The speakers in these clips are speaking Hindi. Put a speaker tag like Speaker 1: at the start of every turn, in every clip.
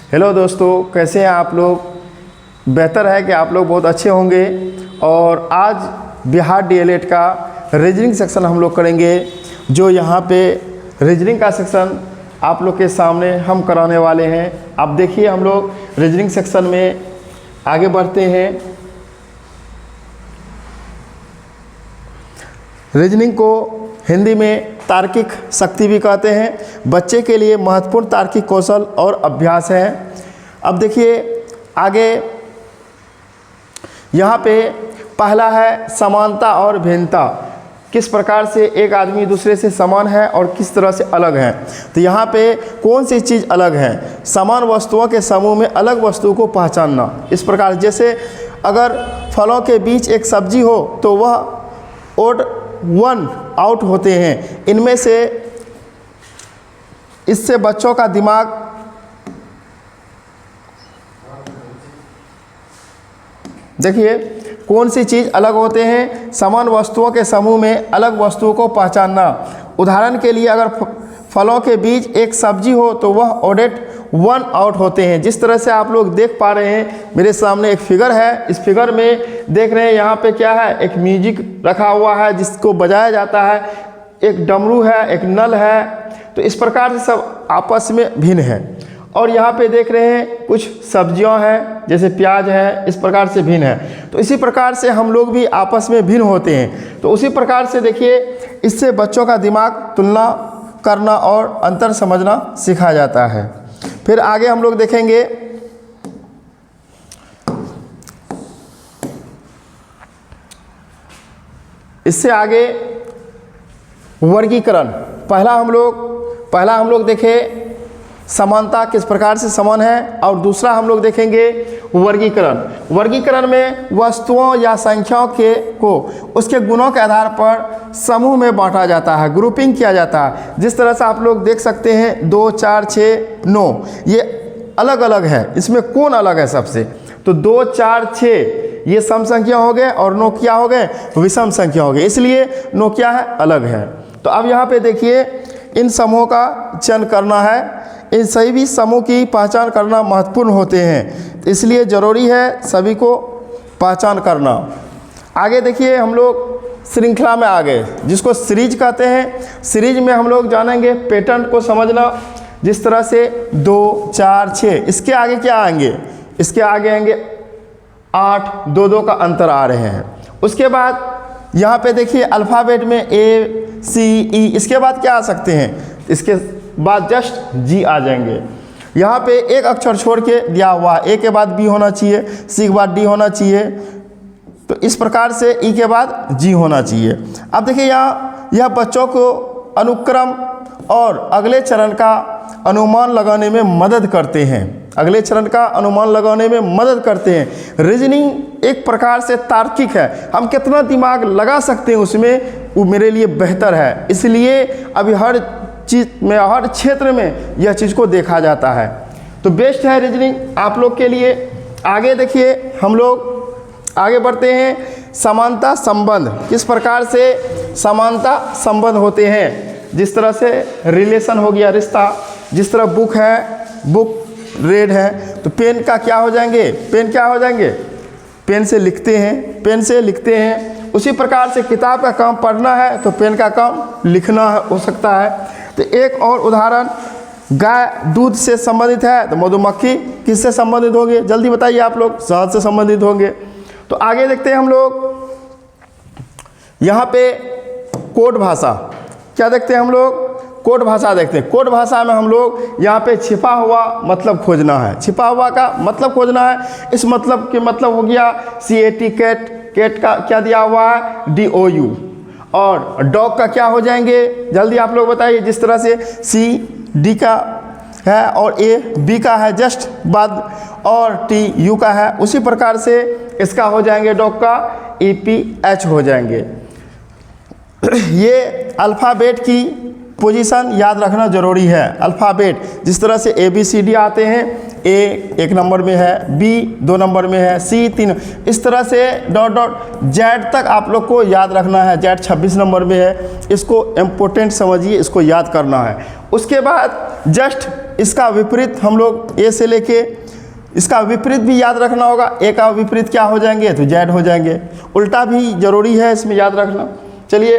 Speaker 1: हेलो दोस्तों, कैसे हैं आप लोग। बेहतर है कि आप लोग बहुत अच्छे होंगे। और आज बिहार डीएलएड का रीजनिंग सेक्शन हम लोग करेंगे। जो यहाँ पे रीजनिंग का सेक्शन आप लोग के सामने हम कराने वाले हैं। आप देखिए, हम लोग रीजनिंग सेक्शन में आगे बढ़ते हैं। रीजनिंग को हिंदी में तार्किक शक्ति भी कहते हैं। बच्चे के लिए महत्वपूर्ण तार्किक कौशल और अभ्यास है। अब देखिए आगे, यहाँ पे पहला है समानता और भिन्नता। किस प्रकार से एक आदमी दूसरे से समान है और किस तरह से अलग है। तो यहाँ पे कौन सी चीज़ अलग है। समान वस्तुओं के समूह में अलग वस्तु को पहचानना। इस प्रकार जैसे अगर फलों के बीच एक सब्जी हो तो वह ओड वन आउट होते हैं। इनमें से इससे बच्चों का दिमाग देखिए कौन सी चीज़ अलग होते हैं। समान वस्तुओं के समूह में अलग वस्तुओं को पहचानना। उदाहरण के लिए अगर फलों के बीच एक सब्जी हो तो वह ओडेट वन आउट होते हैं। जिस तरह से आप लोग देख पा रहे हैं, मेरे सामने एक फिगर है। इस फिगर में देख रहे हैं यहाँ पे क्या है, एक म्यूजिक रखा हुआ है जिसको बजाया जाता है। एक डमरू है, एक नल है। तो इस प्रकार से सब आपस में भिन्न है। और यहाँ पे देख रहे हैं कुछ सब्जियां हैं, जैसे प्याज है, इस प्रकार से भिन्न है। तो इसी प्रकार से हम लोग भी आपस में भिन्न होते हैं। तो उसी प्रकार से देखिए, इससे बच्चों का दिमाग तुलना करना और अंतर समझना सिखाया जाता है। फिर आगे हम लोग देखेंगे, इससे आगे वर्गीकरण। पहला हम लोग देखें समानता किस प्रकार से समान है, और दूसरा हम लोग देखेंगे वर्गीकरण। वर्गीकरण में वस्तुओं या संख्याओं को उसके गुणों के आधार पर समूह में बांटा जाता है, ग्रुपिंग किया जाता है। जिस तरह से आप लोग देख सकते हैं 2, 4, 6, 9 ये अलग अलग है। इसमें कौन अलग है सबसे, तो 2, 4, 6 ये सम संख्या हो गए और 9 क्या हो गए, विषम संख्या हो गए। इसलिए 9 क्या है, अलग है। तो अब यहाँ पे देखिए, इन समूहों का चयन करना है। इन सभी भी समूह की पहचान करना महत्वपूर्ण होते हैं, इसलिए ज़रूरी है सभी को पहचान करना। आगे देखिए, हम लोग श्रृंखला में आ गए, जिसको सीरीज कहते हैं। सीरीज में हम लोग जानेंगे पैटर्न को समझना। जिस तरह से 2, 4, 6, इसके आगे क्या आएंगे, इसके आगे आएंगे 8, 2, 2 का अंतर आ रहे हैं। उसके बाद यहाँ पे देखिए अल्फ़ाबेट में A, C, E, इसके बाद क्या आ सकते हैं, इसके बाद जस्ट G आ जाएंगे। यहाँ पे एक अक्षर छोड़ के दिया हुआ है, A के बाद B होना चाहिए, C के बाद D होना चाहिए। तो इस प्रकार से E के बाद G होना चाहिए। अब देखिए यहाँ यह बच्चों को अनुक्रम और अगले चरण का अनुमान लगाने में मदद करते हैं। अगले चरण का अनुमान लगाने में मदद करते हैं। रीजनिंग एक प्रकार से तार्किक है। हम कितना दिमाग लगा सकते हैं उसमें, वो मेरे लिए बेहतर है। इसलिए अभी हर चीज़ में, हर क्षेत्र में यह चीज़ को देखा जाता है। तो बेस्ट है रीजनिंग आप लोग के लिए। आगे देखिए, हम लोग आगे बढ़ते हैं। समानता संबंध, किस प्रकार से समानता संबंध होते हैं। जिस तरह से रिलेशन हो गया, रिश्ता। जिस तरह बुक है, बुक रेड है, तो पेन का क्या हो जाएंगे, पेन क्या हो जाएंगे, पेन से लिखते हैं, पेन से लिखते हैं। उसी प्रकार से किताब का काम पढ़ना है तो पेन का काम लिखना हो सकता है। तो एक और उदाहरण, गाय दूध से संबंधित है तो मधुमक्खी किससे संबंधित होंगे, जल्दी बताइए आप लोग, शहद से संबंधित होंगे। तो आगे देखते हैं हम लोग, यहाँ पे कोड भाषा। क्या देखते हैं हम लोग, कोड भाषा देखते हैं। कोड भाषा में हम लोग यहाँ पे छिपा हुआ मतलब खोजना है। छिपा हुआ का मतलब खोजना है। इस मतलब के मतलब हो गया CAT, कैट। कैट का क्या दिया हुआ है, DOU। और डॉग का क्या हो जाएंगे, जल्दी आप लोग बताइए। जिस तरह से C D का है और A B का है जस्ट बाद, और T U का है, उसी प्रकार से इसका हो जाएंगे डॉग का EP H हो जाएंगे। ये अल्फ़ाबेट की पोजीशन याद रखना ज़रूरी है। अल्फ़ाबेट जिस तरह से ABCD आते हैं, ए 1 नंबर में है, बी 2 नंबर में है, सी 3, इस तरह से डॉट डॉट जेड तक आप लोग को याद रखना है। जेड 26 नंबर में है, इसको इम्पोर्टेंट समझिए, इसको याद करना है। उसके बाद जस्ट इसका विपरीत हम लोग ए से लेके इसका विपरीत भी याद रखना होगा। ए का विपरीत क्या हो जाएंगे तो जेड हो जाएंगे। उल्टा भी जरूरी है इसमें याद रखना। चलिए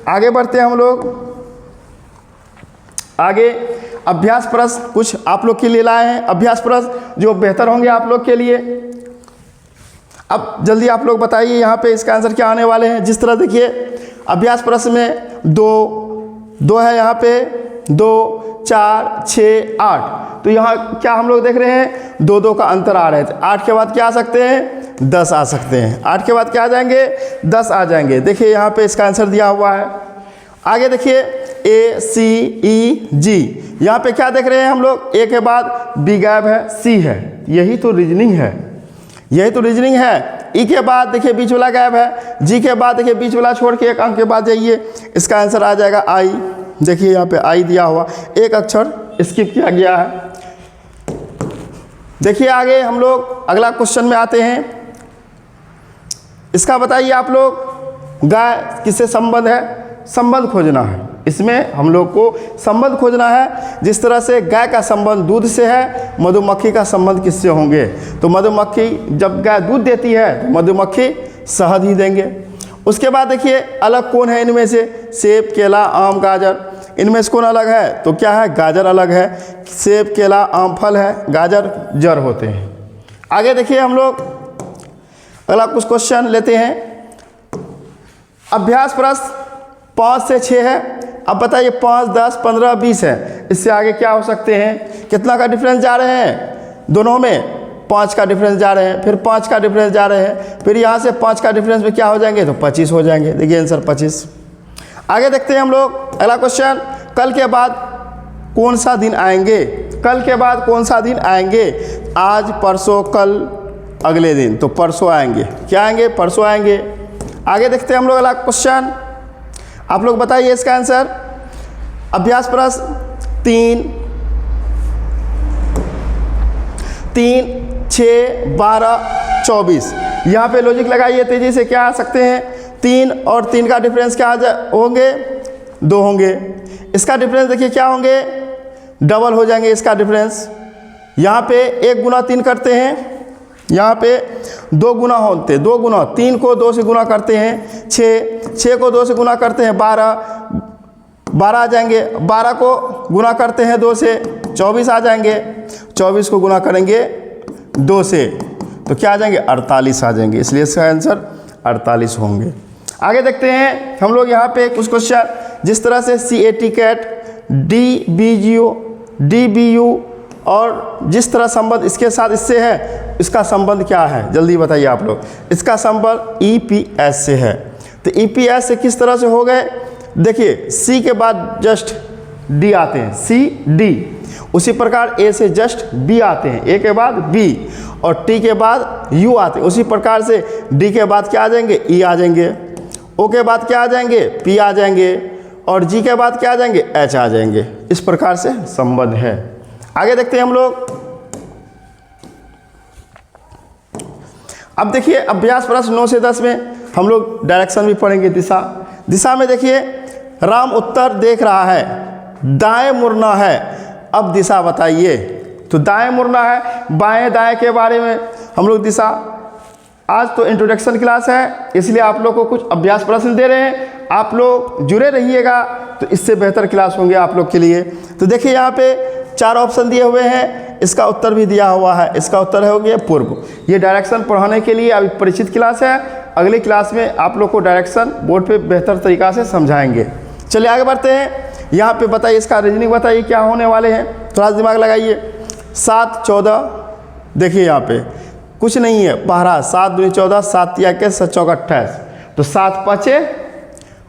Speaker 1: आगे बढ़ते हैं हम लोग। आगे अभ्यास प्रश्न कुछ आप लोग के लिए लाए हैं, अभ्यास प्रश्न जो बेहतर होंगे आप लोग के लिए। अब जल्दी आप लोग बताइए यहाँ पे इसका आंसर क्या आने वाले हैं। जिस तरह देखिए अभ्यास प्रश्न में दो है, यहाँ पे 2, 4, 6, 8, तो यहाँ क्या हम लोग देख रहे हैं 2 का अंतर आ रहे थे। 8 के बाद क्या आ सकते हैं 10 आ सकते हैं। 8 के बाद क्या आ जाएंगे 10 आ जाएंगे। देखिए यहाँ पे इसका आंसर दिया हुआ है। आगे देखिए ए सी ई जी, यहाँ पे क्या देख रहे हैं हम लोग, ए के बाद बी गायब है, सी है, यही तो रीजनिंग है, यही तो रीजनिंग है। ई के बाद देखिए बीच वाला गायब है, जी के बाद देखिए बीच वाला छोड़ के एक अंक के बाद जाइए, इसका आंसर आ जाएगा आई। देखिए यहाँ पे आई दिया हुआ, एक अक्षर स्किप किया गया है। देखिए आगे हम लोग अगला क्वेश्चन में आते हैं। इसका बताइए आप लोग, गाय किससे संबंध है, संबंध खोजना है। इसमें हम लोग को संबंध खोजना है। जिस तरह से गाय का संबंध दूध से है, मधुमक्खी का संबंध किससे होंगे, तो मधुमक्खी जब गाय दूध देती है तो मधुमक्खी शहद ही देंगे। उसके बाद देखिए अलग कौन है इनमें से, सेब, केला, आम, गाजर, इनमें से कौन अलग है तो क्या है, गाजर अलग है। सेब, केला, आम फल है, गाजर जड़ होते हैं। आगे देखिए हम लोग अगला कुछ क्वेश्चन लेते हैं। अभ्यास प्रश्न 5 से 6 है। अब बताइए 5, 10, 15, 20 है, इससे आगे क्या हो सकते हैं, कितना का डिफरेंस जा रहे हैं दोनों में, 5 का डिफरेंस जा रहे हैं, फिर 5 का डिफरेंस जा रहे हैं, फिर यहाँ से 5 का डिफरेंस में क्या हो जाएंगे तो 25 हो जाएंगे। देखिए आंसर 25। आगे देखते हैं हम लोग अगला क्वेश्चन, कल के बाद कौन सा दिन आएंगे, कल के बाद कौन सा दिन आएंगे, आज, परसों, कल, अगले दिन, तो परसों आएंगे। क्या आएंगे, परसों आएंगे। आगे देखते हैं हम लोग अगला क्वेश्चन, आप लोग बताइए इसका आंसर। अभ्यास प्रश्न 3, 6, 12, 24, यहाँ पे लॉजिक लगाइए तेजी से, क्या आ सकते हैं 3 और 3 का डिफरेंस क्या होंगे 2 होंगे। इसका डिफरेंस देखिए क्या होंगे, डबल हो जाएंगे इसका डिफरेंस। यहाँ पे 1 गुना 3 करते हैं, यहाँ पे 2 गुना होते, 2 गुना 3 को 2 से गुना करते हैं 6 को 2 से गुना करते हैं 12 आ जाएंगे। 12 को गुना करते हैं 2 से 24 आ जाएंगे। 24 को गुना करेंगे 2 से तो क्या आ जाएंगे 48 आ जाएंगे। इसलिए इसका आंसर 48 होंगे। आगे देखते हैं हम लोग यहाँ पे कुछ क्वेश्चन, जिस तरह से CAT कैट, DBU और जिस तरह संबंध इसके साथ इससे है, इसका संबंध क्या है जल्दी बताइए आप लोग। इसका संबंध EPS से है। तो EPS से किस तरह से हो गए, देखिए C के बाद जस्ट D आते हैं, CD, उसी प्रकार A से जस्ट B आते हैं, A के बाद B, और T के बाद U आते हैं। उसी प्रकार से D के बाद क्या आ जाएंगे, E आ जाएंगे, O के बाद क्या आ जाएंगे, P आ जाएंगे, और G के बाद क्या आ जाएंगे, H आ जाएंगे। इस प्रकार से संबंध है। आगे देखते हैं हम लोग। अब देखिए अभ्यास प्रश्न 9 से 10 में हम लोग डायरेक्शन भी पढ़ेंगे। दिशा में देखिए राम उत्तर देख रहा है, दाएं मुड़ना है, अब दिशा बताइए। तो दाएं मुड़ना है, बाएं दाएं के बारे में हम लोग दिशा, आज तो इंट्रोडक्शन क्लास है इसलिए आप लोग को कुछ अभ्यास प्रश्न दे रहे हैं। आप लोग जुड़े रहिएगा तो इससे बेहतर क्लास होंगे आप लोग के लिए। तो देखिए यहाँ पे 4 ऑप्शन दिए हुए हैं, इसका उत्तर भी दिया हुआ है। इसका उत्तर है हो गया पूर्व। ये डायरेक्शन पढ़ाने के लिए अभी परिचित क्लास है, अगली क्लास में आप लोग को डायरेक्शन बोर्ड पे बेहतर तरीक़ा से समझाएंगे। चलिए आगे बढ़ते हैं। यहाँ पे बताइए इसका रीजनिंग बताइए क्या होने वाले हैं, थोड़ा दिमाग लगाइए। 7, 14, देखिए यहाँ पे कुछ नहीं है, पहरा 7 दूनी 14, 7 तिया के 7 चौका 28, तो 7 5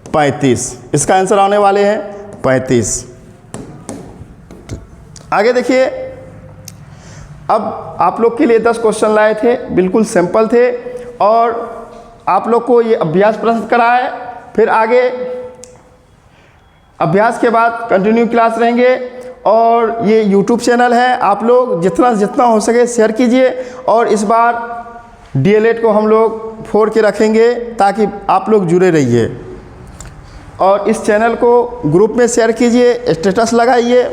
Speaker 1: 35, इसका आंसर आने वाले हैं 35। आगे देखिए अब आप लोग के लिए 10 क्वेश्चन लाए थे, बिल्कुल सिंपल थे, और आप लोग को ये अभ्यास प्रश्न कराए। फिर आगे अभ्यास के बाद कंटिन्यू क्लास रहेंगे और ये यूट्यूब चैनल है, आप लोग जितना जितना हो सके शेयर कीजिए। और इस बार डीएलएड को हम लोग 4 के रखेंगे ताकि आप लोग जुड़े रहिए। और इस चैनल को ग्रुप में शेयर कीजिए, स्टेटस लगाइए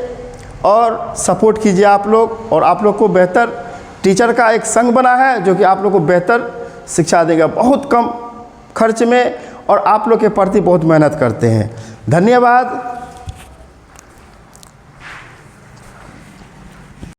Speaker 1: और सपोर्ट कीजिए आप लोग। और आप लोग को बेहतर टीचर का एक संघ बना है जो कि आप लोग को बेहतर शिक्षा देगा बहुत कम खर्च में, और आप लोग के प्रति बहुत मेहनत करते हैं। धन्यवाद।